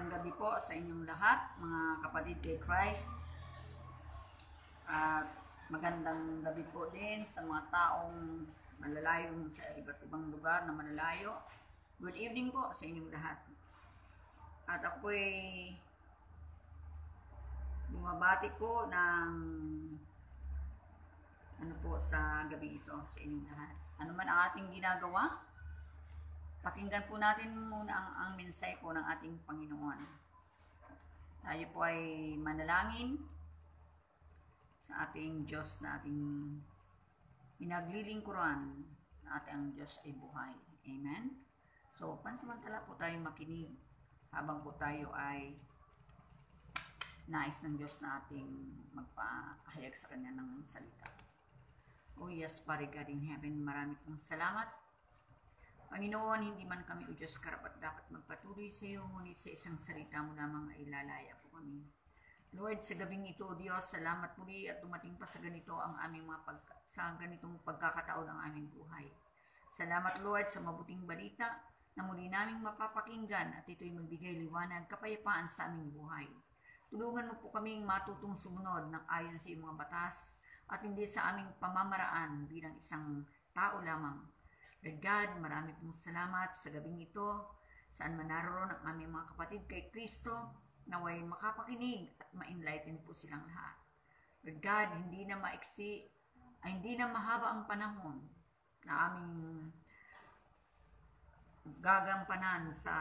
Magandang gabi po sa inyong lahat, mga kapatid kay Christ. At magandang gabi po din sa mga taong malalayo sa iba't ibang lugar na malalayo. Good evening po sa inyong lahat. At ako'y bumabati po ng sa gabi ito sa inyong lahat. Ano man ang ating ginagawa, pakinggan po natin muna ang mensahe po ng ating Panginoon. Tayo po ay manalangin sa ating Diyos na ating pinaglilingkuran na ating Diyos ay buhay. Amen? So, pansamantala po tayo makinig habang po tayo ay nais ng Diyos na ating magpahayag sa Kanya ng salita. Oh yes, Father God in heaven, marami pong salamat. Panginoon, hindi man kami, O Diyos, karapat dapat magpatuloy sa iyo, ngunit sa isang salita mo lamang ay ilalaya po kami. Lord, sa gabing ito, Diyos, salamat muli at dumating pa sa ganito ang aming sa ganitong pagkakataon ng aming buhay. Salamat, Lord, sa mabuting balita na muli naming mapapakinggan at ito'y magbigay liwanag, kapayapaan sa aming buhay. Tulungan mo po kaming matutong sumunod ng ayon sa iyong mga batas at hindi sa aming pamamaraan bilang isang tao lamang. Lord God, marami pong salamat sa gabing ito, saan man naroon ang aming mga kapatid kay Kristo, naway makapakinig at ma-enlighten po silang lahat. Lord God, hindi na mahaba ang panahon na aming gagampanan sa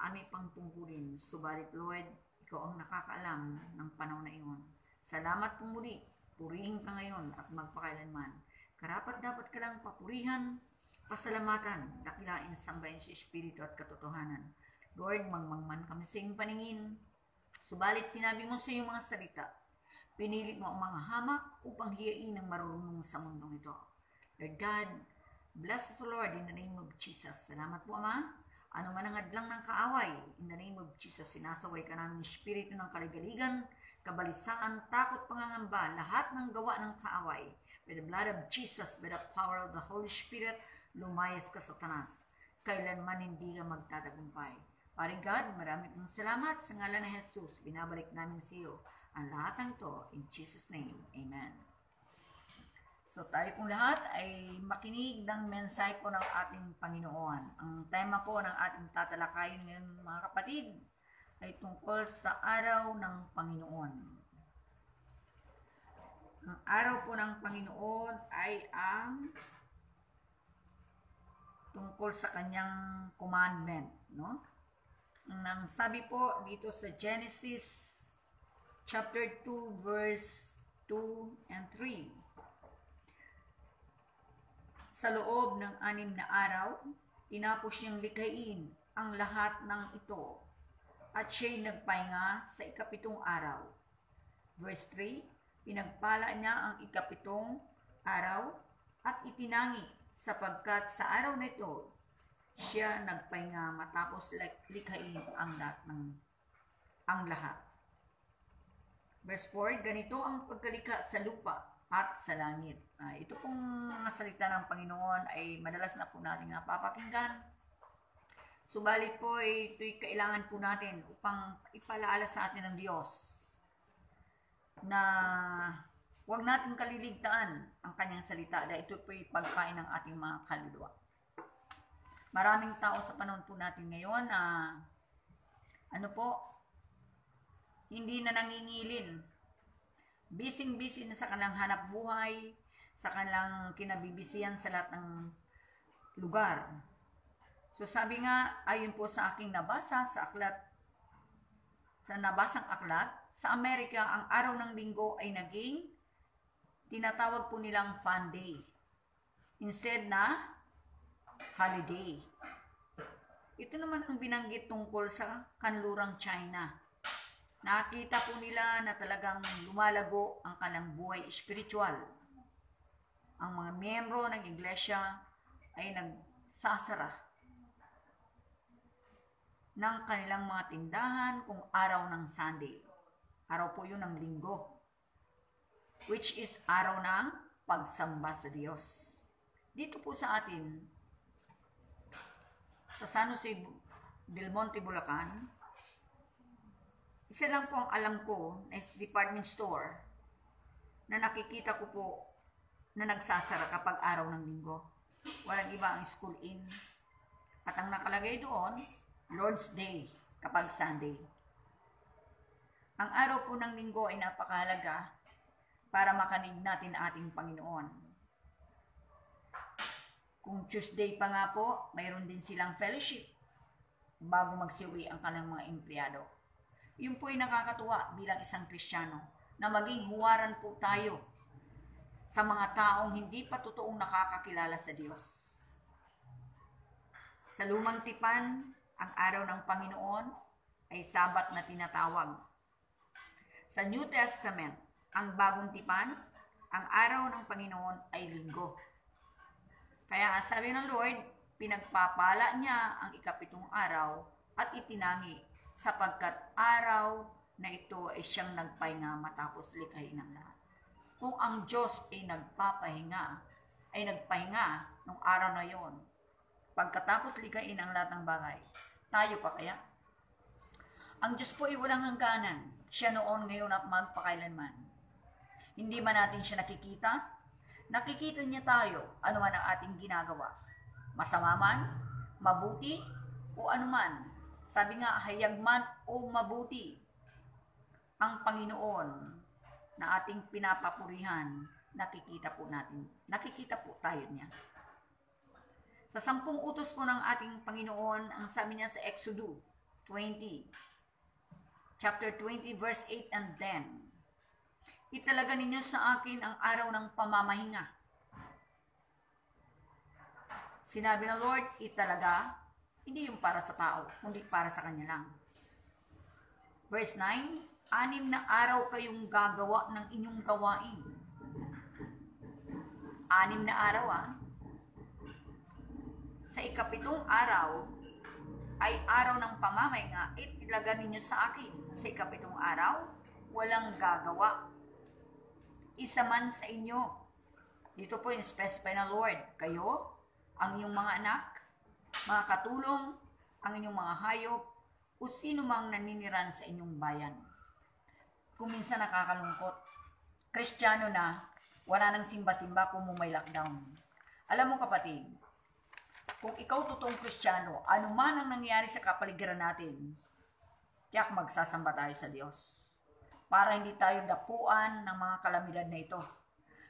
aming pangtungkulin. Subalit, Lord, ikaw ang nakakaalam ng panahon na iyon. Salamat po muli, purihin ka ngayon at magpakailanman. Karapat dapat ka lang papurihan, pasalamatan, dakilain, sambahin sa Espiritu at katotohanan. Lord, mangmangman kami sa iyong paningin. Subalit sinabi mo sa iyong mga salita, pinilit mo ang mga hamak upang hiyain ang marunong sa mundong ito. Lord God, bless us, Lord, in the name of Jesus. Salamat po, Ama. Ano man ang adlang ng kaaway, in the name of Jesus, sinasaway ka namin ng Espiritu ng kaligaligan, kabalisaan, takot, pangangamba, lahat ng gawa ng kaaway. By the blood of Jesus, by the power of the Holy Spirit, lumayas ka, Satanas. Kailanman hindi ka magtatagumpay. Pare God, marami pong salamat sa ngalan ni Jesus. Binabalik namin sa iyo ang lahat ng to. In Jesus' name, Amen. So tayo pong lahat ay makinig ng mensahe po ng ating Panginoon. Ang tema po ng ating tatalakayin ngayon, mga kapatid, ay tungkol sa araw ng Panginoon. Ang araw po ng Panginoon ay ang tungkol sa kanyang commandment, no? Nang sabi po dito sa Genesis chapter 2 verse 2 and 3. Sa loob ng 6 na araw, tinapos niyang likhain ang lahat ng ito at siya'y nagpahinga sa ikapitong araw. Verse 3, pinagpala niya ang ikapitong araw at itinangi sapagkat sa araw na ito, siya nagpahinga matapos likhain ang lahat. Verse 4, ganito ang pagkalikha sa lupa at sa langit. Ito pong mga salita ng Panginoon ay madalas na po natin napapakinggan. Subalit po, ito'y kailangan po natin upang ipalaala sa atin ng Diyos na huwag natin kaliligtaan ang kanyang salita dahil ito po'y pagkain ng ating mga kaluluwa. Maraming tao sa panahon po natin ngayon na hindi na nangingilin. Busy na sa kanilang hanap buhay, sa kanilang kinabibisihan sa lahat ng lugar. So sabi nga, ayon po sa aking nabasa sa nabasang aklat, sa Amerika ang araw ng linggo ay naging tinatawag po nilang fun day instead na holiday. Ito naman ang binanggit tungkol sa kanlurang China. Nakita po nila na talagang lumalago ang kanilang buhay espiritual. Ang mga miyembro ng iglesia ay nagsasara ng kanilang mga tindahan kung araw ng Sunday. Araw po yun ng linggo, which is araw ng pagsamba sa Diyos. Dito po sa atin, sa San Jose del Monte, Bulacan, Isa lang po ang alam ko na department store na nakikita ko po na nagsasara kapag araw ng linggo. Walang iba ang school in. At ang nakalagay doon, Lord's Day kapag Sunday. Ang araw po ng linggo ay napakahalaga para makanig natin ang ating Panginoon. Kung Tuesday pa nga po, mayroon din silang fellowship bago magsiuwi ang kanilang mga empleyado. Yun po ay nakakatuwa bilang isang Kristiyano na maging huwaran po tayo sa mga taong hindi pa totoong nakakakilala sa Diyos. Sa lumang tipan, ang araw ng Panginoon ay Sabat na tinatawag. Sa New Testament, ang bagong tipan, ang araw ng Panginoon ay Linggo. Kaya sabi ng Lord, pinagpapala niya ang ikapitong araw at itinangi sapagkat araw na ito ay siyang nagpahinga matapos likhain ng lahat. Kung ang Diyos ay nagpahinga nung araw na yon, pagkatapos likhain ang lahat ng bagay, tayo pa kaya? Ang Diyos po ay walang hangganan. Siya noon, ngayon at magpakailanman. Hindi ba natin siya nakikita? Nakikita niya tayo, ano man ang ating ginagawa. Masama man, mabuti, o anuman. Sabi nga, hayag man o mabuti. Ang Panginoon na ating pinapapurihan, nakikita po natin. Nakikita po tayo niya. Sa 10 utos po ng ating Panginoon, ang sabi niya sa Exodus 20, chapter 20, verse 8 and 10. Italaga ninyo sa akin ang araw ng pamamahinga. Sinabi ng Lord, italaga, hindi yung para sa tao, kundi para sa Kanya lang. Verse 9, 6 na araw kayong gagawa ng inyong gawain. 6 na araw Sa ikapitong araw, ay araw ng pamamahinga, italaga ninyo sa akin. Sa ikapitong araw, walang gagawa. Isa man sa inyo. Dito po yung specify ng Lord. Kayo, ang inyong mga anak, mga katulong, ang inyong mga hayop, o sino mang naniniran sa inyong bayan. Kung minsan nakakalungkot, Kristiyano na, wala nang simba-simba kung may lockdown. Alam mo kapatid, kung ikaw totoong Kristiyano, ano man ang nangyari sa kapaligiran natin, tiyak magsasamba tayo sa Diyos para hindi tayo dapuan ng mga kalamidad na ito.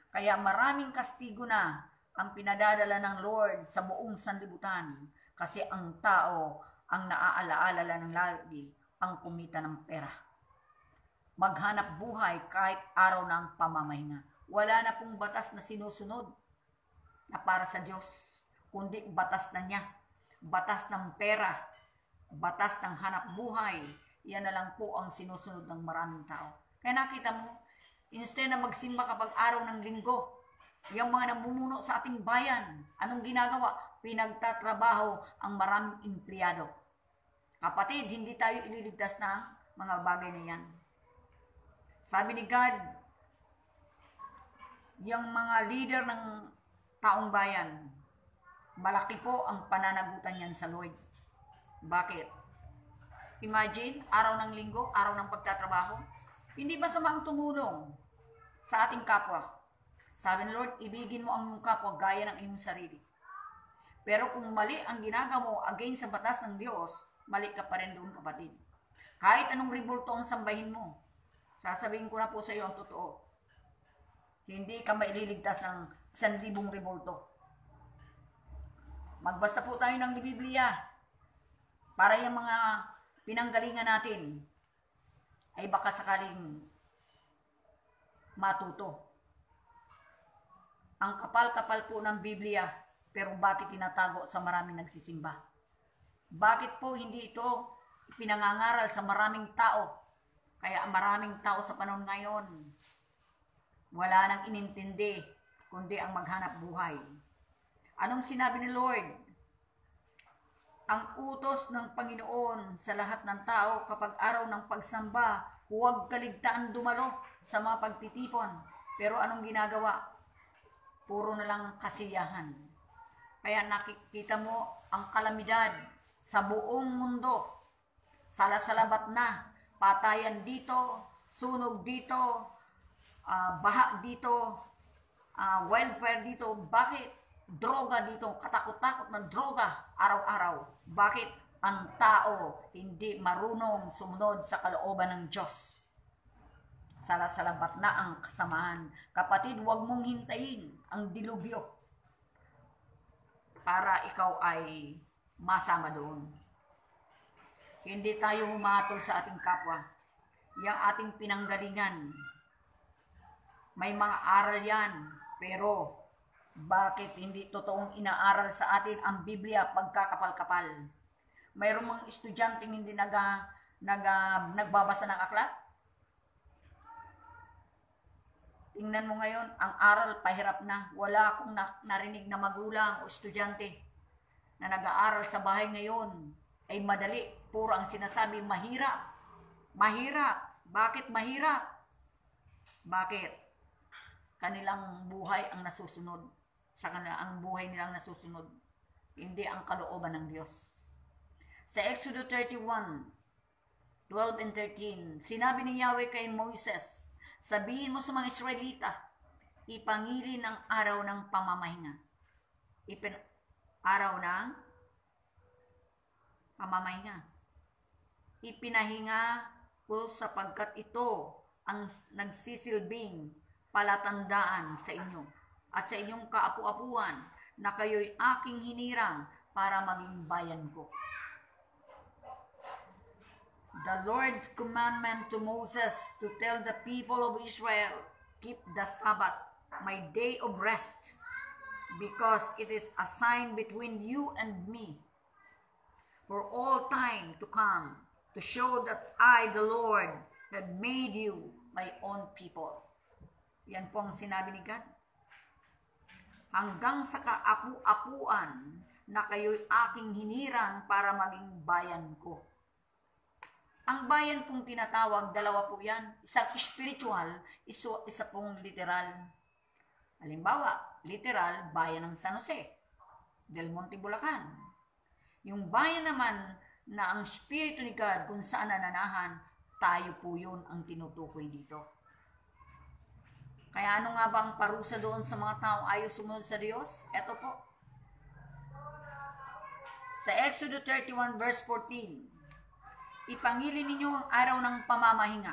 Kaya maraming kastigo na ang pinadadala ng Lord sa buong sanlibutan kasi ang tao ang naaalaala ng lagi ang kumita ng pera. Maghanap buhay kahit araw ng pamamahinga. Wala na pong batas na sinusunod na para sa Diyos, kundi batas na niya, batas ng pera, batas ng hanap buhay. Yan na lang po ang sinusunod ng maraming tao. Kaya nakita mo, instead na magsimba kapag araw ng linggo, yung mga namumuno sa ating bayan, anong ginagawa? Pinagtatrabaho ang maraming empleyado. Kapatid, hindi tayo ililigtas ng mga bagay na yan. Sabi ni God, yung mga leader ng taong bayan, malaki po ang pananagutan yan sa Lord. Bakit? Imagine, araw ng linggo, araw ng pagtatrabaho, hindi masama ang tumulong sa ating kapwa. Sabi ng Lord, ibigin mo ang iyong kapwa gaya ng iyong sarili. Pero kung mali ang ginagawa mo against sa batas ng Diyos, mali ka pa rin doon kapatid. Kahit anong revolto ang sambahin mo, sasabihin ko na po sa iyo ang totoo. Hindi ka maililigtas ng 1,000 revolto. Magbasa po tayo ng Biblia para yung mga pinanggalingan natin ay baka sakaling matuto. Ang kapal-kapal po ng Biblia, pero bakit tinatago sa maraming nagsisimba? Bakit po hindi ito pinangangaral sa maraming tao? Kaya maraming tao sa panahon ngayon, wala nang inintindi, kundi ang maghanap buhay. Anong sinabi ni Lord? Ang utos ng Panginoon sa lahat ng tao kapag araw ng pagsamba, huwag kaligtaan dumalo sa mga pagtitipon. Pero anong ginagawa? Puro na lang kasiyahan. Kaya nakikita mo ang kalamidad sa buong mundo. Salasalabat na. patayan dito, sunog dito, baha dito, wildfire dito. Bakit? Droga dito, katakot-takot na droga araw-araw. Bakit? Ang tao hindi marunong sumunod sa kalooban ng Diyos. Salasalabat na ang kasamahan. Kapatid, huwag mong hintayin ang dilubyo para ikaw ay masama doon. Hindi tayo humatol sa ating kapwa. Yang ating pinanggalingan, may mga aral yan, pero bakit hindi totoong inaaral sa atin ang Biblia pagkakapal-kapal? Mayroong mga estudyanteng hindi nagbabasa ng aklat? Tingnan mo ngayon, ang aral pahirap na. Wala akong narinig na magulang o estudyante na nag-aaral sa bahay ngayon ay madali. Puro ang sinasabi, mahirap. Mahirap. Bakit mahirap? Bakit? Kanilang buhay ang nasusunod. Sa kanila, ang buhay nilang nasusunod. Hindi ang kalooban ng Diyos. Sa Exodus 31:12 and 13, sinabi ni Yahweh kay Moises, sabihin mo sa mga Israelita, ipangilin ang araw ng pamamahinga. Araw ng pamamahinga. Ipinahinga ko sapagkat ito ang nagsisilbing palatandaan sa inyo at sa inyong kaapu-apuan na kayo'y aking hinirang para maging bayan ko. The Lord's commandment to Moses to tell the people of Israel, keep the Sabbath, my day of rest, because it is a sign between you and me for all time to come, to show that I, the Lord, have made you my own people. Yan po ang sinabi ni God. Hanggang sa kaapu-apuan na kayo'y aking hinirang para maging bayan ko. Ang bayan pong tinatawag, dalawa po yan. Isang spiritual, isa pong literal. Halimbawa, literal, bayan ng San Jose, Del Monte, Bulacan. Yung bayan naman na ang Espiritu ni God kung saan nananahan, tayo po yun ang tinutukoy dito. Kaya ano nga ba ang parusa doon sa mga taong ayaw sumunod sa Diyos? Ito po. Sa Exodus 31 verse 14, ipangilin ninyo ang araw ng pamamahinga,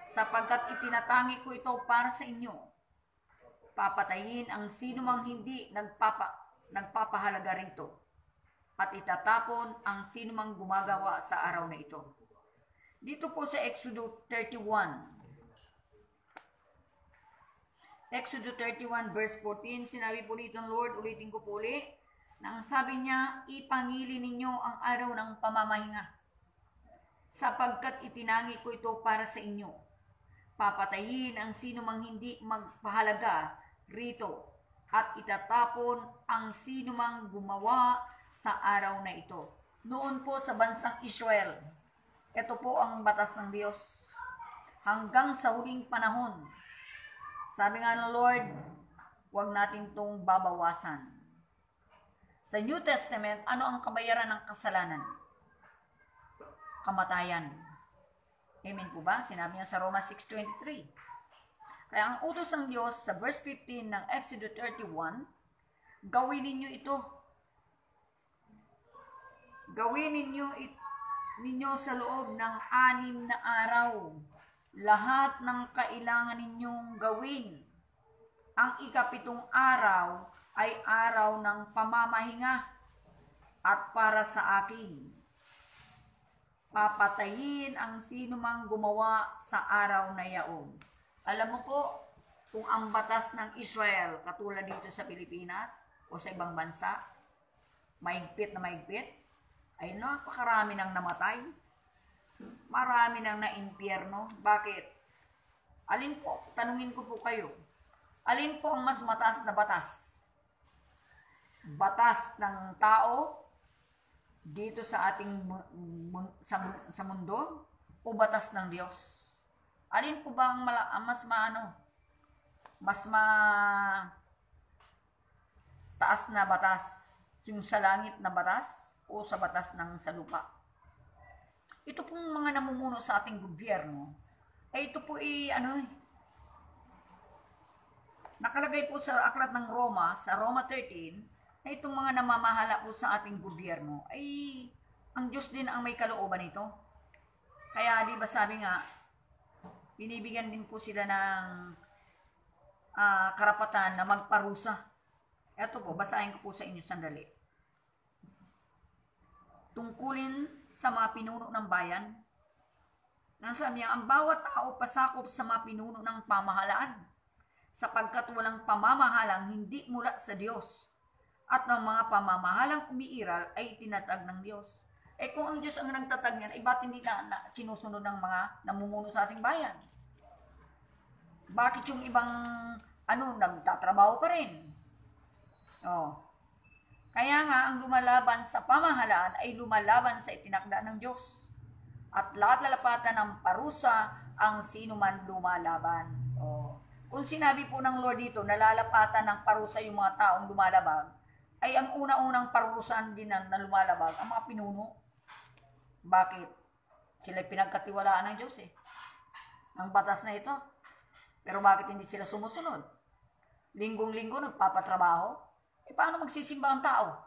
sapagkat itinatangi ko ito para sa inyo. Papatayin ang sino mang hindi nagpapahalaga rito, at itatapon ang sino mang gumagawa sa araw na ito. Dito po sa Exodus 31 verse 14, sinabi po dito ng Lord, ulitin ko po ulit, na ang sabi niya, ipangilin ninyo ang araw ng pamamahinga, sapagkat itinangi ko ito para sa inyo. Papatayin ang sino mang hindi magpahalaga rito, at itatapon ang sino mang gumawa sa araw na ito. Noon po sa bansang Israel, ito po ang batas ng Diyos. Hanggang sa huling panahon, sabi nga ng Lord, huwag natin itong babawasan. Sa New Testament, ano ang kabayaran ng kasalanan? Kamatayan. Amen po ba? Sinabi niya sa Romans 6:23. Kaya ang utos ng Diyos sa verse 15 ng Exodus 31, gawin ninyo ito. Gawin ninyo sa loob ng 6 na araw lahat ng kailangan ninyong gawin. Ang ika-7 araw ay araw ng pamamahinga at para sa akin. Papatayin ang sino mang gumawa sa araw na yaon. Alam mo po, kung ang batas ng Israel, katulad dito sa Pilipinas o sa ibang bansa, mahigpit na mahigpit, ay napakarami nang namatay. Marami nang na-impyerno. Bakit? Alin po? Tanungin ko po kayo. Alin po ang mas mataas na batas? Batas ng tao dito sa ating sa mundo o batas ng Diyos? Alin po ba ang mas taas na batas? Yung sa langit na batas o sa batas ng sa lupa? Ito pong mga mga namumuno sa ating gobyerno, ay ito po nakalagay po sa aklat ng Roma, sa Roma 13, na itong mga namamahala po sa ating gobyerno, ay ang Diyos din ang may kalooban nito. Kaya di ba sabi nga, binibigyan din po sila ng karapatan na magparusa. Ito po, basahin ko po sa inyo sandali. Tungkulin sa mga pinuno ng bayan. Nasabi niya, ang bawat tao pasakop sa mga pinuno ng pamahalaan, sapagkat walang pamamahalang hindi mula sa Diyos, at ng mga pamamahalang umiiral ay tinatag ng Diyos. Kung ang Diyos ang nagtatag niyan, ba't hindi na sinusunod ng mga namumuno sa ating bayan? Bakit yung ibang nagtatrabaho pa rin? Kaya nga, ang lumalaban sa pamahalaan ay lumalaban sa itinakda ng Diyos. At lalapatan ng parusa ang sino man lumalaban. Kung sinabi po ng Lord dito, nalalapatan ng parusa yung mga taong lumalabag, ay ang una-unang parurusan din na lumalabag, ang mga pinuno. Bakit? Sila'y pinagkatiwalaan ng Diyos ang batas na ito. Pero bakit hindi sila sumusunod? Linggong-linggo nagpapatrabaho. Paano magsisimba ang tao?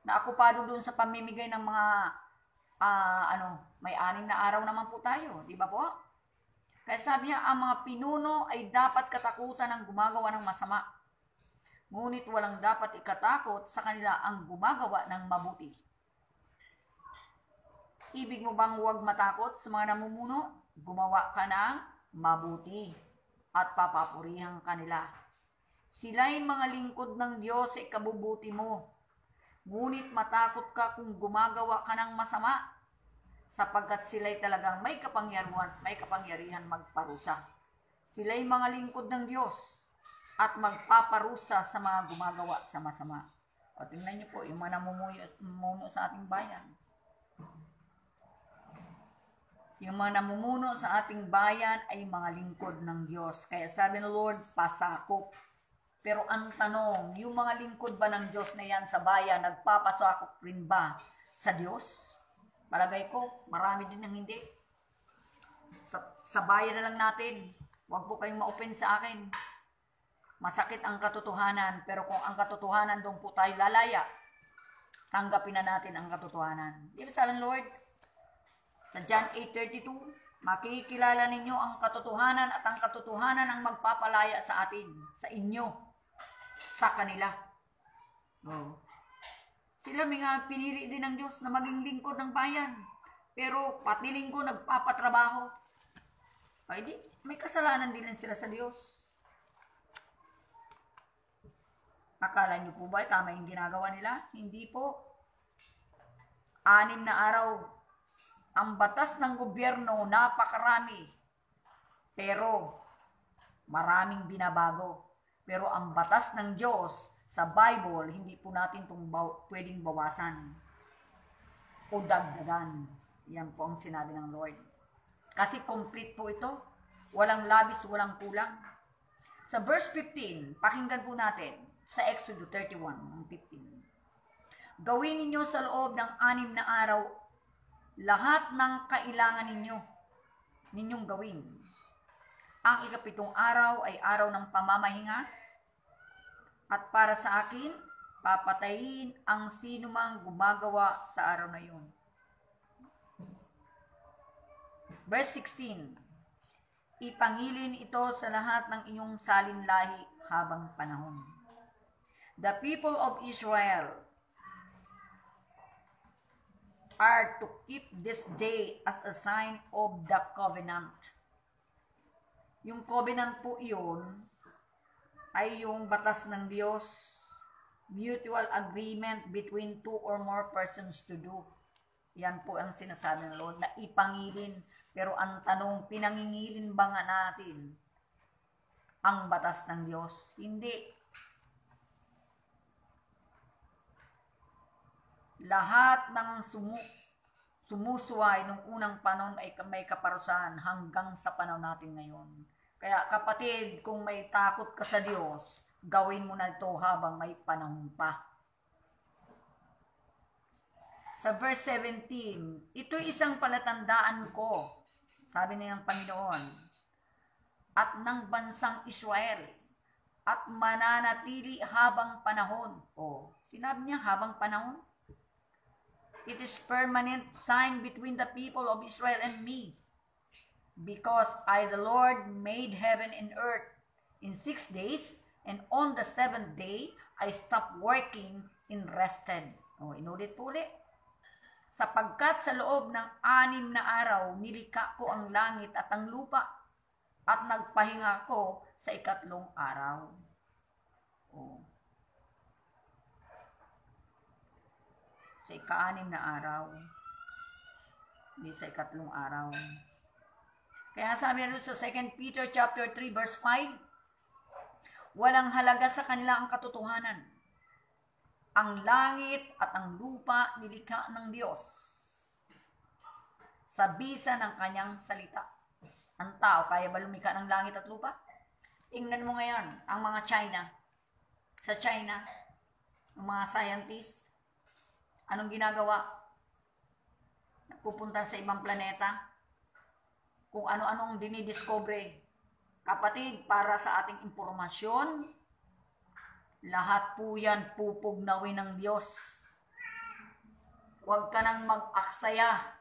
Naakupado doon sa pamimigay ng mga may 6 na araw naman po tayo, di ba po? Kaya sabi niya, ang mga pinuno ay dapat katakutan ng gumagawa ng masama. Ngunit walang dapat ikatakot sa kanila ang gumagawa ng mabuti. Ibig mo bang huwag matakot sa mga namumuno? Gumawa ka ng mabuti at papapurihan kanila. Sila'y mga lingkod ng Diyos sa ikabubuti mo. Ngunit matakot ka kung gumagawa ka ng masama, sapagkat sila'y talagang may kapangyarihan magparusa. Sila'y mga lingkod ng Diyos at magpaparusa sa mga gumagawa sa masama. Tingnan niyo po, yung mga namumuno sa ating bayan. Yung mga namumuno sa ating bayan ay mga lingkod ng Diyos. Kaya sabi ng Lord, pasakop. Pero ang tanong, yung mga lingkod ba ng Diyos na yan sa bayan, nagpapasakop rin ba sa Diyos? Palagay ko, marami din ang hindi. Sa bayan na lang natin, huwag po kayong ma-open sa akin. Masakit ang katotohanan, pero kung ang katotohanan doon po tayo lalaya, tanggapin na natin ang katotohanan. Di ba sabi ng Lord? Sa John 8:32, makikilala ninyo ang katotohanan at ang katotohanan ang magpapalaya sa atin, sa inyo, sa kanila. Sila mga pinili din ng Diyos na maging lingkod ng bayan. Pero pati lingkod nagpapatrabaho. Ay di, may kasalanan din sila sa Diyos. Akala niyo po ba tama yung ginagawa nila? Hindi po. 6 na araw. Ang batas ng gobyerno, napakarami. Pero, maraming binabago. Pero ang batas ng Diyos sa Bible, hindi po natin itong pwedeng bawasan o dagdagan. Yan po ang sinabi ng Lord. Kasi complete po ito. Walang labis, walang kulang. Sa verse 15, pakinggan po natin sa Exodus 31:15. Gawin ninyo sa loob ng 6 na araw lahat ng kailangan ninyong gawin. Ang ika-7 araw ay araw ng pamamahinga, at para sa akin, papatayin ang sino mang gumagawa sa araw na yun. Verse 16, ipangilin ito sa lahat ng inyong salinlahi habang panahon. The people of Israel are to keep this day as a sign of the covenant. Yung covenant po yun ay yung batas ng Diyos, mutual agreement between 2 or more persons to do. Yan po ang sinasabi ng Lord na ipangilin. Pero ang tanong, pinangingilin ba nga natin ang batas ng Diyos? Hindi. Lahat ng sumusuway nung unang panahon ay may kaparusahan hanggang sa panahon natin ngayon. Kaya kapatid, kung may takot ka sa Diyos, gawin mo na ito habang may panahon pa. Sa verse 17, ito'y isang palatandaan ko, sabi ng Panginoon, at ng bansang Israel, at mananatili habang panahon. O, sinabi niya habang panahon. It is permanent sign between the people of Israel and me. Because I, the Lord, made heaven and earth in 6 days, and on the 7th day, I stopped working and rested. O, inulit po ulit. Sapagkat sa loob ng 6 na araw, nilikha ko ang langit at ang lupa, at nagpahinga ko sa 3 araw. O. Sa 6 na araw. Hindi sa 3 araw. Kaya sabi na sa 2 Peter chapter 3 verse 5, walang halaga sa kanila ang katotohanan. Ang langit at ang lupa nilikha ng Diyos sa bisa ng kanyang salita. Ang tao, kaya ba lumikha ng langit at lupa? Tingnan mo ngayon, ang mga China. Sa China, ang mga scientist, anong ginagawa? Nagpupunta sa ibang planeta. Kung ano-anong dinidiscover. Kapatid, para sa ating impormasyon, lahat po yan pupugnawin ng Diyos. Huwag ka nang mag-aksaya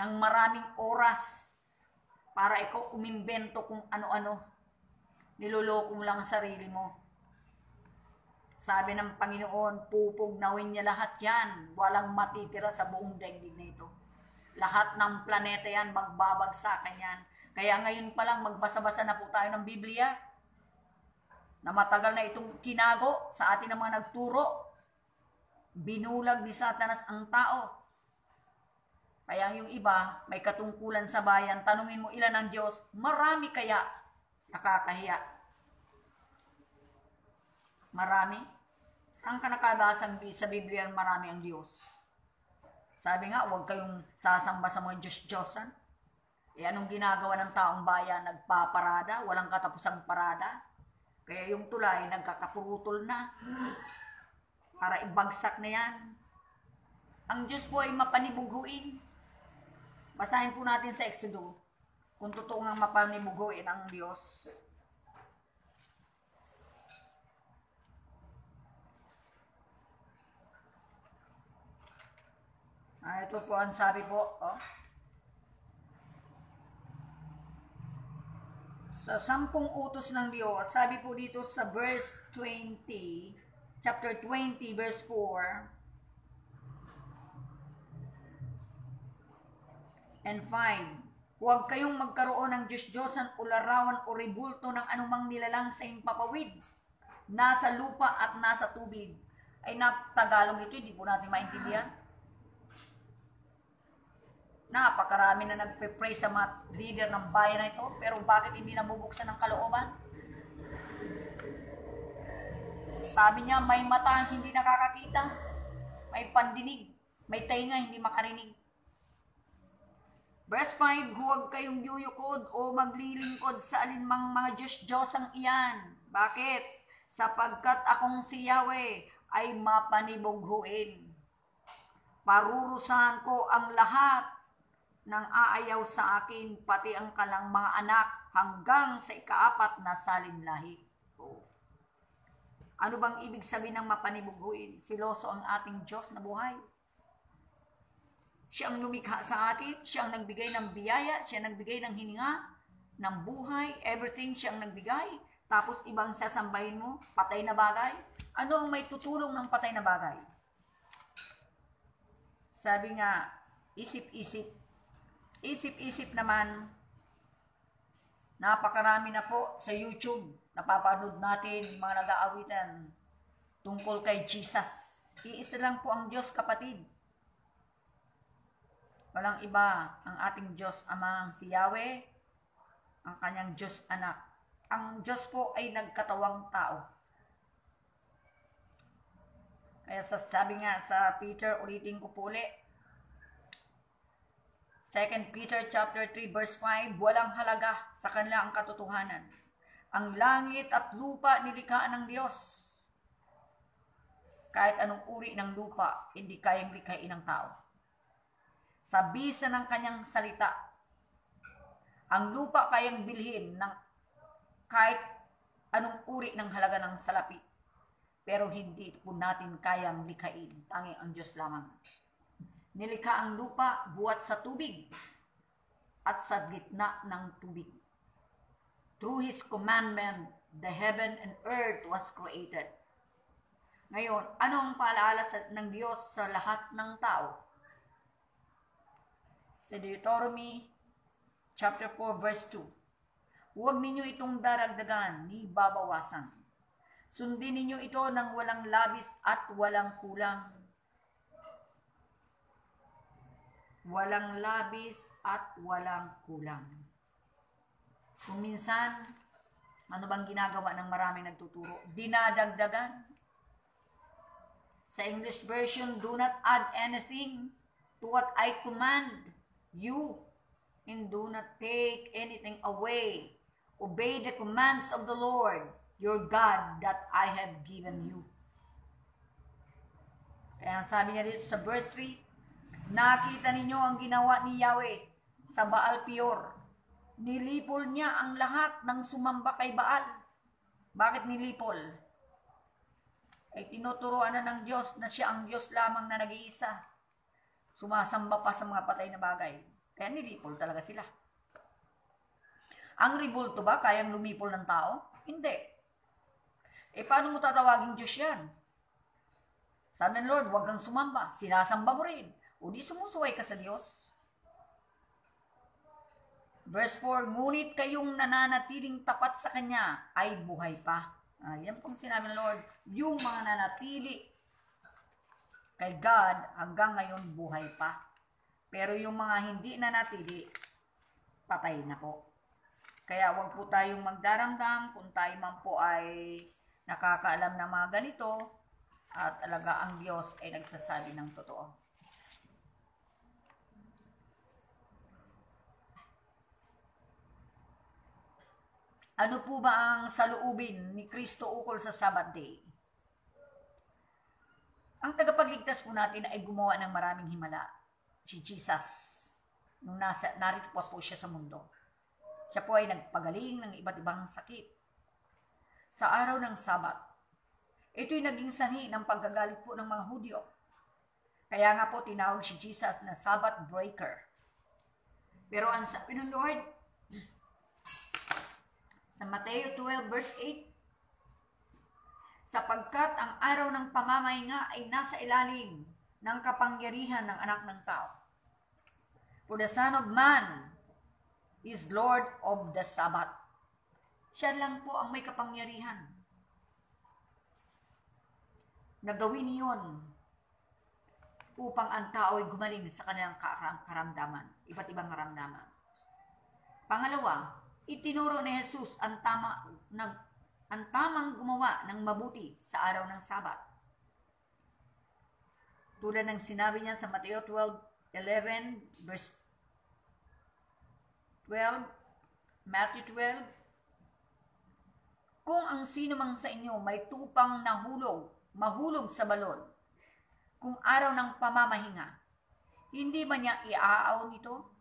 ng maraming oras para ikaw umimbento kung ano-ano. Niloloko mo lang ang sarili mo. Sabi ng Panginoon, pupugnawin niya lahat yan. Walang matitira sa buong daigdig na ito. Lahat ng planeta yan, magbabagsakan yan. Kaya ngayon pa lang, magbasa-basa na po tayo ng Biblia na matagal na itong kinago sa atin ng mga nagturo. Binulag ni Satanas ang tao. Kaya yung iba, may katungkulan sa bayan, tanungin mo ilan ang Diyos, marami kaya? Nakakahiya. Marami? Saan ka nakabasang sa Biblia marami ang Diyos? Sabi nga, huwag kayong sasamba sa mga Diyos-Diyosan. Anong ginagawa ng taong bayan? Nagpaparada, walang katapusang parada. Kaya yung tulay, nagkakapurutol na. Para ibagsak na yan. Ang Diyos po ay mapanibughuin. Basahin po natin sa Exodo. Kung totoo nga mapanibughuin ang Diyos. Ito po ang sabi po. Sa 10 utos ng Diyos, sabi po dito sa verse 20, chapter 20, verse 4 and 5. Huwag kayong magkaroon ng Diyos-Diyosan o larawan o rebulto ng anumang nilalang sa impapawid, nasa lupa at nasa tubig. Ay Tagalog ito, hindi po natin maintindihan. Napakarami na nagpe-pray sa mga leader ng bayan na ito, pero bakit hindi nabubuksan ng kalooban? Sabi niya, may mata hindi nakakakita, may pandinig, may tainga hindi makarinig. Verse 5, huwag kayong yuyukod o maglilingkod sa alinmang mga Diyos-Diyosang iyan. Bakit? Sapagkat akong si Yahweh ay mapanibughuin. Parurusahan ko ang lahat ng aayaw sa akin, pati ang kalang mga anak, hanggang sa 4 na salinlahi. Ano bang ibig sabihin ng mapanibughuin? Siloso ang ating Diyos na buhay. Siya ang lumikha sa atin, siya ang nagbigay ng biyaya, siya ang nagbigay ng hininga, ng buhay, everything siya ang nagbigay. Tapos ibang sasambahin mo, patay na bagay. Ano ang may tutulong ng patay na bagay? Sabi nga, isip-isip. Isip-isip naman, napakarami na po sa YouTube. Napapanood natin yung mga nag-aawitan tungkol kay Jesus. Iisa lang po ang Diyos, kapatid. Walang iba ang ating Diyos Amang si Yahweh, ang kanyang Diyos Anak. Ang Diyos po ay nagkatawang tao. Kaya sabi nga sa Peter, ulitin ko po ulit, 2 Peter chapter 3 verse 5, walang halaga sa kanila ang katotohanan. Ang langit at lupa nilikhaan ng Diyos. Kahit anong uri ng lupa, hindi kayang likhain ng tao. Sa bisa ng kanyang salita, ang lupa kayang bilhin ng kahit anong uri ng halaga ng salapi. Pero hindi po natin kayang likhain. Tanging ang Diyos lamang. Nilikha ang lupa buhat sa tubig at sa gitna ng tubig. Through His commandment, the heaven and earth was created. Ngayon, ano ang paalaala ng Diyos sa lahat ng tao? Sa Deuteronomy chapter 4 verse 2. Huwag ninyo itong daragdagan ni babawasan. Sundin ninyo ito ng walang labis at walang kulang. Walang labis at walang kulang. Kung minsan, ano bang ginagawa ng maraming nagtuturo? Dinadagdagan. Sa English version, do not add anything to what I command you, and do not take anything away. Obey the commands of the Lord, your God, that I have given you. Kaya sabi niya dito sa verse 3, nakita ninyo ang ginawa ni Yahweh sa Baal Peor. Nilipol niya ang lahat ng sumamba kay Baal. Bakit nilipol? Ay tinuturuan na ng Diyos na siya ang Diyos lamang na nag-iisa. Sumasamba pa sa mga patay na bagay. Kaya nilipol talaga sila. Ang ribulto ba kayang lumipol ng tao? Hindi. Paano mo tatawagin Diyos yan? Sabi ng Lord, huwag kang sumamba. Sinasamba mo rin. O di sumusuway ka sa Diyos. Verse 4, ngunit kayong nananatiling tapat sa Kanya ay buhay pa. Yan pong sinabi ng Lord. Yung mga nanatili kay God hanggang ngayon buhay pa. Pero yung mga hindi nanatili, patay na po. Kaya wag po tayong magdaramdam kung tayo man po ay nakakaalam ng mga ganito at talaga ang Diyos ay nagsasabi ng totoo. Ano po ba ang saloobin ni Kristo ukol sa Sabbath Day? Ang tagapagligtas po natin ay gumawa ng maraming himala. Si Jesus, nung narito po siya sa mundo. Siya po ay nagpagaling ng iba't ibang sakit. Sa araw ng Sabat, ito'y naging sanhi ng paggagalit po ng mga Hudyo. Kaya nga po tinawag si Jesus na Sabbath breaker. Pero ang sabi ng Lord, sa Mateo 12 verse 8, sapagkat ang araw ng pamamahinga ay nasa ilalim ng kapangyarihan ng anak ng tao. For the Son of Man is Lord of the Sabbath. Siya lang po ang may kapangyarihan na gawin niyon upang ang tao ay gumaling sa kanilang karamdaman, iba't ibang karamdaman. Pangalawa, itinuro ni Jesus ang tamang gumawa ng mabuti sa araw ng Sabat. Tulad ng sinabi niya sa Mateo 12:11 verse 12, Matthew 12, kung ang sino mang sa inyo may tupang mahulog sa balon, kung araw ng pamamahinga, hindi ba niya iaaw nito?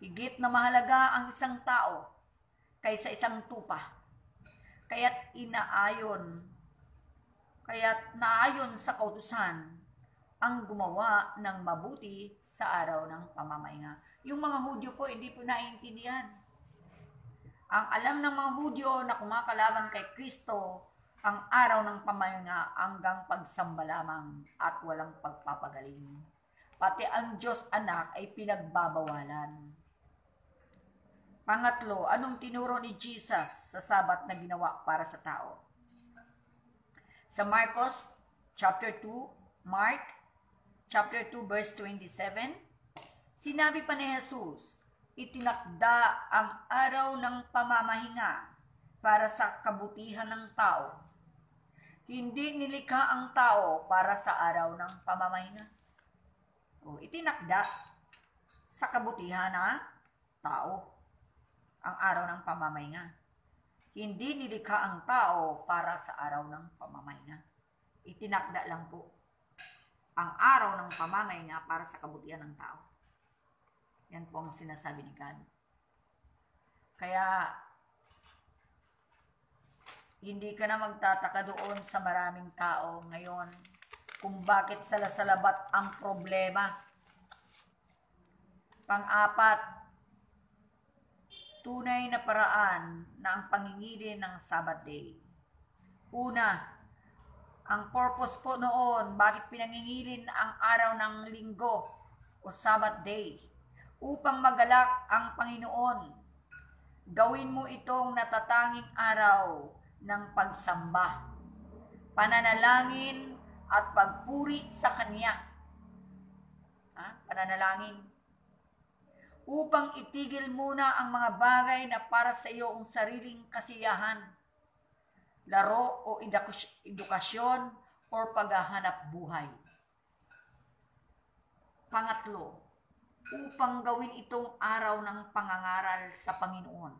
Higit na mahalaga ang isang tao kaysa isang tupa. Kaya't naayon sa kautusan ang gumawa ng mabuti sa araw ng pamamahinga. Yung mga Hudyo po, hindi po naiintindihan. Ang alam ng mga Hudyo na kumakalaban kay Kristo, ang araw ng pamamahinga hanggang pagsamba lamang at walang pagpapagaling. Pati ang Diyos anak ay pinagbabawalan. Pangatlo, anong tinuro ni Jesus sa Sabat na ginawa para sa tao? Sa Mark chapter 2 verse 27, sinabi pa ni Jesus, itinakda ang araw ng pamamahinga para sa kabutihan ng tao. Hindi nilikha ang tao para sa araw ng pamamahinga. Itinakda sa kabutihan ng tao ang araw ng pamamahinga. Hindi nilikha ang tao para sa araw ng pamamahinga. Itinakda lang po ang araw ng pamamahinga para sa kabutihan ng tao. Yan po ang sinasabi ni God. Kaya, hindi ka na magtataka doon sa maraming tao ngayon kung bakit salasalabat ang problema. Pang-apat, tunay na paraan na ang pangingilin ng Sabbath day. Una, ang purpose po noon, bakit pinangingilin ang araw ng linggo o Sabbath day? Upang magalak ang Panginoon. Gawin mo itong natatanging araw ng pagsamba, pananalangin at pagpuri sa Kanya. Pananalangin. Upang itigil muna ang mga bagay na para sa iyong sariling kasiyahan, laro o edukasyon o paghahanap buhay. Pangatlo, upang gawin itong araw ng pangangaral sa Panginoon,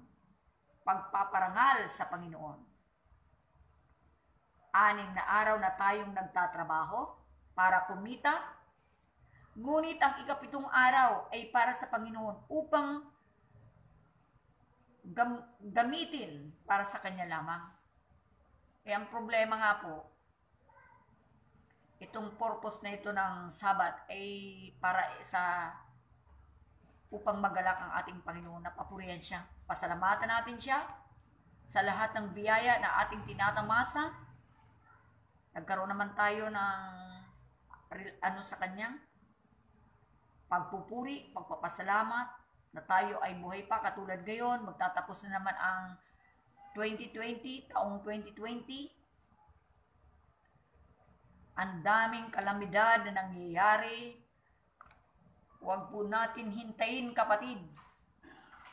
pagpaparangal sa Panginoon. 6 na araw na tayong nagtatrabaho para kumita, ngunit ang ika-7 araw ay para sa Panginoon upang gamitin para sa Kanya lamang. Ang problema nga po, itong purpose na ito ng Sabat ay para sa upang magalak ang ating Panginoon, na papurihan siya. Pasalamatan natin siya sa lahat ng biyaya na ating tinatamasa. Nagkaroon naman tayo ng sa Kanya, pagpupuri, pagpapasalamat, na tayo ay buhay pa katulad ngayon. Magtatapos na naman ang 2020, taong 2020. Ang daming kalamidad na nangyayari. Huwag po natin hintayin, kapatid.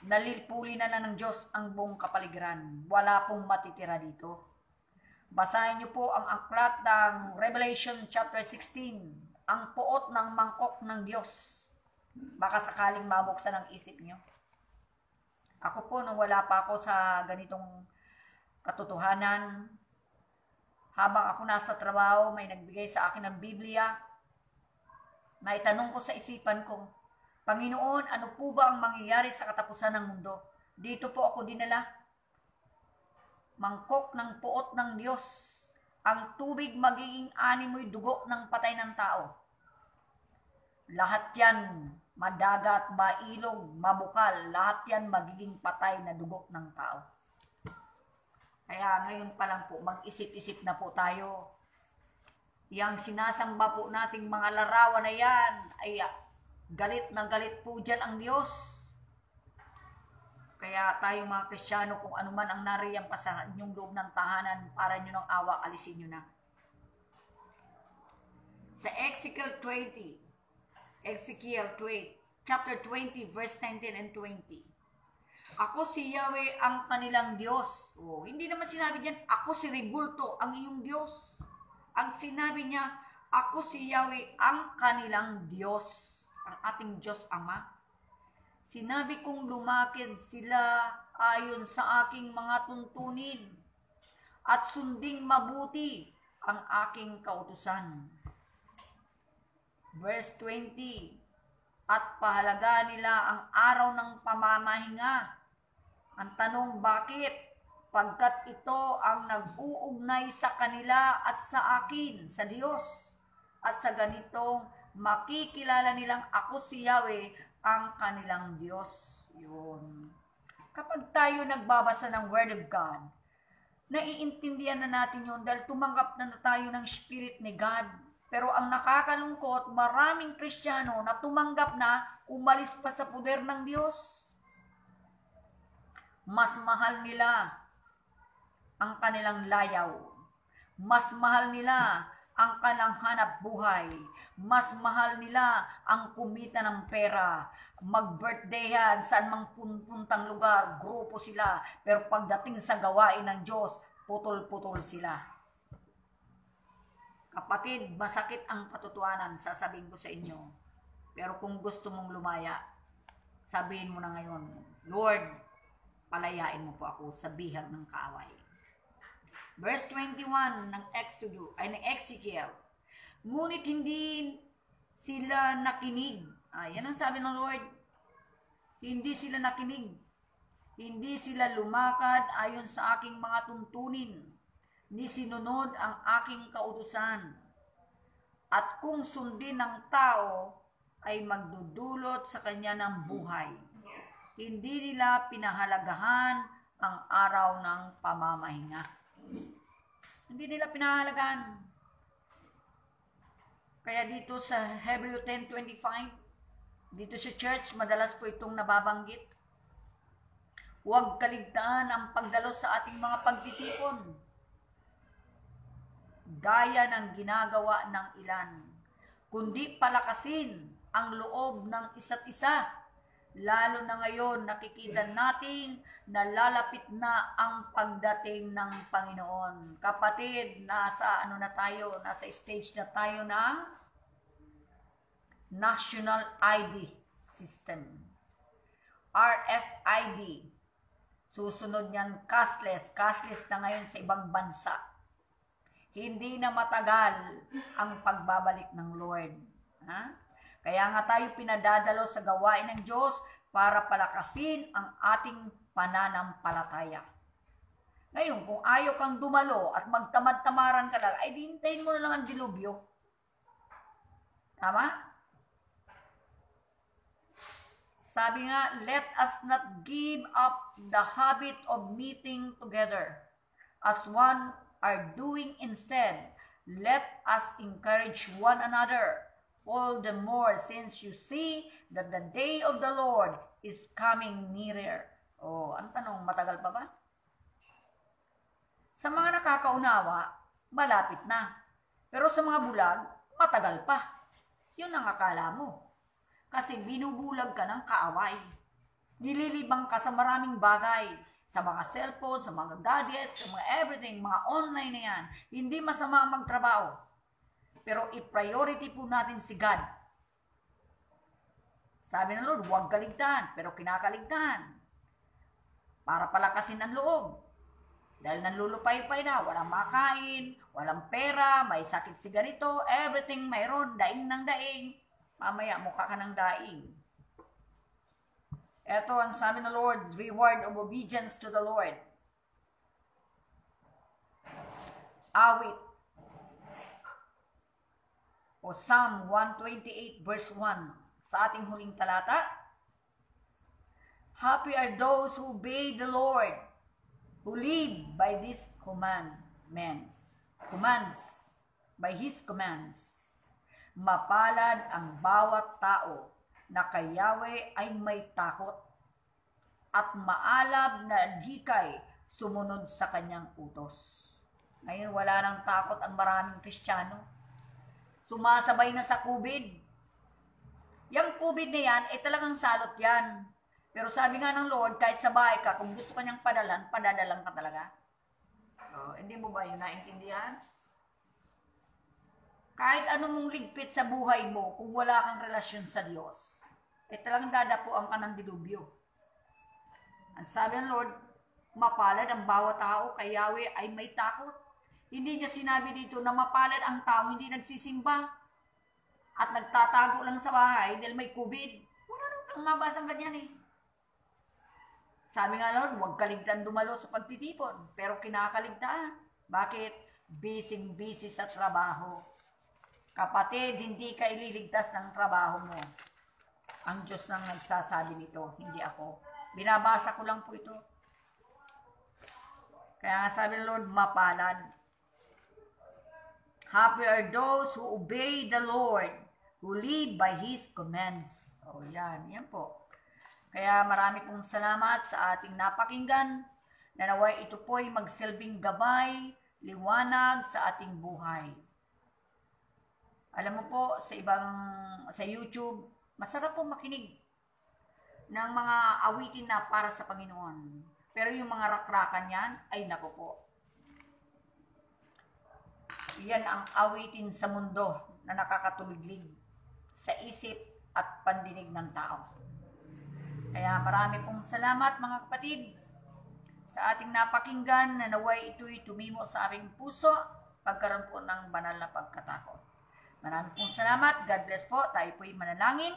Nalilpuli na lang ng Diyos ang buong kapaligiran. Wala pong matitira dito. Basahin niyo po ang aklat ng Revelation chapter 16, ang puot ng mangkok ng Diyos. Baka sakaling mabuksan ang isip niyo. Ako po, nung wala pa ako sa ganitong katotohanan, habang ako nasa trabaho, may nagbigay sa akin ng Biblia. Naitanong ko sa isipan ko, Panginoon, ano po ba ang mangyayari sa katapusan ng mundo? Dito po ako dinala. Mangkok ng puot ng Diyos. Ang tubig magiging animoy dugo ng patay ng tao. Lahat yan, madagat, mailog, mabukal, lahat yan magiging patay na dugo ng tao. Kaya ngayon pa lang po, mag-isip-isip na po tayo. Yang sinasamba po nating mga larawan na yan, ay galit na galit po dyan ang Diyos. Kaya tayong mga Kristiyano, kung ano man ang nariyang pa sa inyong loob ng tahanan, para nyo ng awa, alisin nyo na. Sa Ezekiel 20, chapter 20, verse 19 and 20. Ako si Yahweh ang kanilang Diyos. Hindi naman sinabi diyan, ako si Ribulto, ang iyong Diyos. Ang sinabi niya, ako si Yahweh ang kanilang Diyos, ang ating Diyos Ama. Sinabi kong lumakid sila ayon sa aking mga tuntunin at sunding mabuti ang aking kautusan. Verse 20, at pahalaga nila ang araw ng pamamahinga. Ang tanong, bakit? Pagkat ito ang nag-uugnay sa kanila at sa akin, sa Diyos. At sa ganitong makikilala nilang ako si Yahweh, ang kanilang Diyos. Yun. Kapag tayo nagbabasa ng Word of God, naiintindihan na natin yun dahil tumanggap na tayo ng Spirit ni God. Pero ang nakakalungkot, maraming Kristiyano na tumanggap na, umalis pa sa poder ng Diyos. Mas mahal nila ang kanilang layaw. Mas mahal nila ang kanilang hanap buhay. Mas mahal nila ang kumita ng pera. Mag-birthdayhan, saan mang puntang lugar, grupo sila. Pero pagdating sa gawain ng Diyos, putol-putol sila. Kapatid, masakit ang katotohanan, sasabihin ko sa inyo. Pero kung gusto mong lumaya, sabihin mo na ngayon, Lord, palayain mo po ako sa bihag ng kaaway. Verse 21 ng Exodus, ay ng Ezekiel. Ngunit hindi sila nakinig. Yan ang sabi ng Lord. Hindi sila nakinig. Hindi sila lumakad ayon sa aking mga tuntunin. Ni sinunod ang aking kautusan. At kung sundin ng tao, ay magdudulot sa kanya ng buhay. Hindi nila pinahalagahan ang araw ng pamamahinga. Hindi nila pinahalagahan. Kaya dito sa Hebrew 10:25, dito sa church, madalas po itong nababanggit. Huwag kaligtaan ang pagdalos sa ating mga pagtitipon, gaya ng ginagawa ng ilan, kundi palakasin ang loob ng isa't isa, lalo na ngayon nakikita natin na lalapit na ang pagdating ng Panginoon. Kapatid, nasa stage na tayo ng National ID System. RFID. Susunod niyan cashless. Cashless na ngayon sa ibang bansa. Hindi na matagal ang pagbabalik ng Lord. Kaya nga tayo pinadadalo sa gawain ng Diyos para palakasin ang ating pananampalataya. Ngayon, kung ayaw kang dumalo at magtamad-tamaran ka lang, ay hintayin mo na lang ang dilubyo. Tama? Sabi nga, let us not give up the habit of meeting together, as one are doing instead. Let us encourage one another, all the more since you see that the day of the Lord is coming nearer. Ang tanong, matagal pa ba? Sa mga nakakaunawa, malapit na. Pero sa mga bulag, matagal pa. Yun ang akala mo. Kasi binubulag ka ng kaaway. Nililibang ka sa maraming bagay. Sa mga cellphone, sa mga gadgets, sa mga everything, mga online na yan. Hindi masama ang magtrabaho. Pero i-priority po natin si God. Sabi ng Lord, huwag kaligtaan, pero kinakaligtaan. Para palakasin ang loob. Dahil nanlulupay-pay na, walang makain, walang pera, may sakit si ganito, everything mayroon, daing ng daing. Mamaya, mukha ka ng daing. Ito ang sabi ng Lord, reward of obedience to the Lord. Awit. O Psalm 128 verse 1 sa ating huling talata. Happy are those who obey the Lord, who live by these commands, by His commands. Mapalad ang bawat tao na kay Yahweh ay may takot at maalab na dikay sumunod sa kanyang utos. Ngayon wala nang takot ang maraming Kristiyano. Sumasabay na sa COVID. Yung COVID na yan, talagang salot yan. Pero sabi nga ng Lord, kahit sa bahay ka, kung gusto ka niyang padadalan ka talaga. Hindi mo ba yun naintindihan? Kahit anong ligpit sa buhay mo, kung wala kang relasyon sa Diyos, talagang dadapuan ka ng dilubyo. Ang sabi ng Lord, mapalad ang bawat tao kay Yahweh ay may takot. Hindi niya sinabi dito na mapalad ang tao hindi nagsisimba at nagtatago lang sa bahay dahil may COVID. Wala nang kang mabasang ganyan eh. Sabi nga Lord, huwag kaligtaan dumalo sa pagtitipon, pero kinakaligtaan. Bakit? Busy sa trabaho. Kapatid, hindi ka ililigtas ng trabaho mo. Ang Diyos nang nagsasabi nito, hindi ako. Binabasa ko lang po ito. Kaya nga sabi ng Lord, mapalad. Happy are those who obey the Lord, who live by His commands. Yan po. Kaya marami pong salamat sa ating napakinggan, na naway ito po'y magsilbing gabay, liwanag sa ating buhay. Alam mo po, sa YouTube, masarap po makinig ng mga awitin na para sa Panginoon. Pero yung mga rakrakan yan, ay naku po. Yan ang awitin sa mundo na nakakatuliglig sa isip at pandinig ng tao. Kaya marami pong salamat mga kapatid sa ating napakinggan na naway ito'y tumimo sa aming puso, pagkaroon po ng banal na pagkatakot. Maraming pong salamat. God bless po. Tayo po'y manalangin.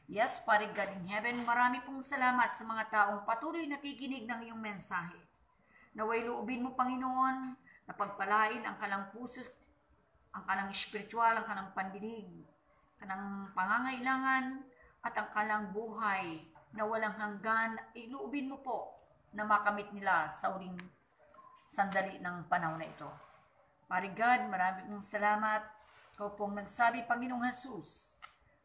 Yes, Father God in heaven, marami pong salamat sa mga taong patuloy nakikinig ng iyong mensahe. Naway loobin mo, Panginoon, na pagpalain ang kanang puso, ang kanang espiritual, ang kanang pandinig, kanang pangangailangan, at ang kanang buhay na walang hanggan, iluubin mo po na makamit nila sa uling sandali ng panahon na ito. Father God, marami pong salamat. Ikaw pong nagsabi, Panginoong Jesus,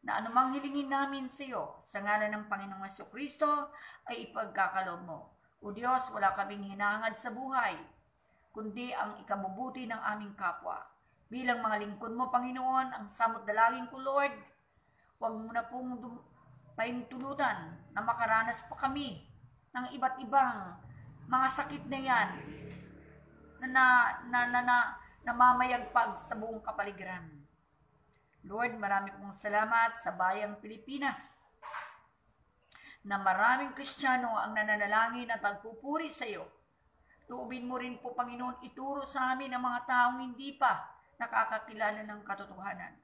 na anumang hilingin namin sa iyo sa ngalan ng Panginoong Jesucristo ay ipagkakalob mo. O Diyos, wala kaming hinahangad sa buhay, kundi ang ikabubuti ng aming kapwa. Bilang mga lingkod mo, Panginoon, ang samot dalangin ko, Lord, huwag mo na pong pahintulutan na makaranas pa kami ng iba't ibang mga sakit na yan na namamayagpag sa buong kapaligiran. Lord, marami pong salamat sa bayang Pilipinas na maraming Kristiyano ang nananalangin at nagpupuri sa iyo. Luubin mo rin po, Panginoon, ituro sa amin ang mga taong hindi pa nakakakilala ng katotohanan.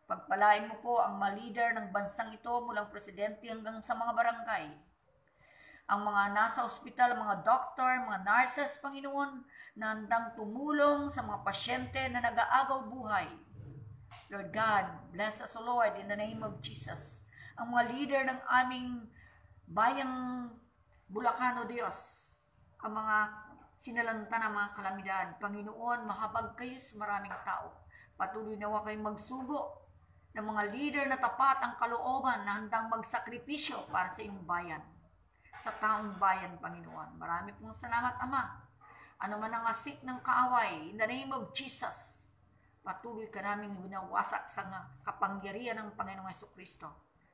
Pagpalain mo po ang mga leader ng bansang ito mulang presidente hanggang sa mga barangay. Ang mga nasa ospital, mga doktor, mga nurses, Panginoon, na handang tumulong sa mga pasyente na nag-aagaw buhay. Lord God, bless us, O Lord, in the name of Jesus. Ang mga leader ng aming bayang Bulacan, O Diyos, ang mga sinalanta ng mga kalamidad, Panginoon, mahabag kayo sa maraming tao. Patuloy nawa kayong magsugo ng mga leader na tapat ang kalooban na handang magsakripisyo para sa iyong bayan, sa taong bayan, Panginoon. Marami pong salamat, Ama. Ano man ang asik ng kaaway, in the name of Jesus, patuloy ka namin winawasak sa kapangyarihan ng Panginoong Jesucristo.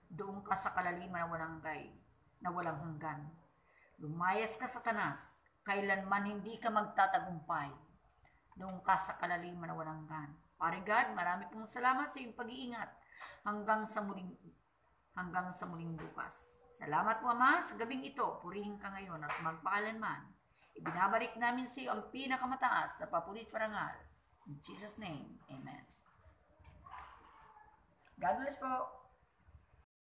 Doon ka sa kalaliman na walang gay, na walang hanggan. Lumayas ka, Satanas, kailanman hindi ka magtatagumpay. Doon ka sa kalaliman na walang hanggan. Pare God, marami pong salamat sa iyong pag-iingat hanggang sa muling bukas. Salamat po, Ama, sa gabing ito. Purihin ka ngayon at magpakalanman. Ibinabalik namin sa iyo ang pinakamataas na papulit parangal. In Jesus' name, Amen. God bless po.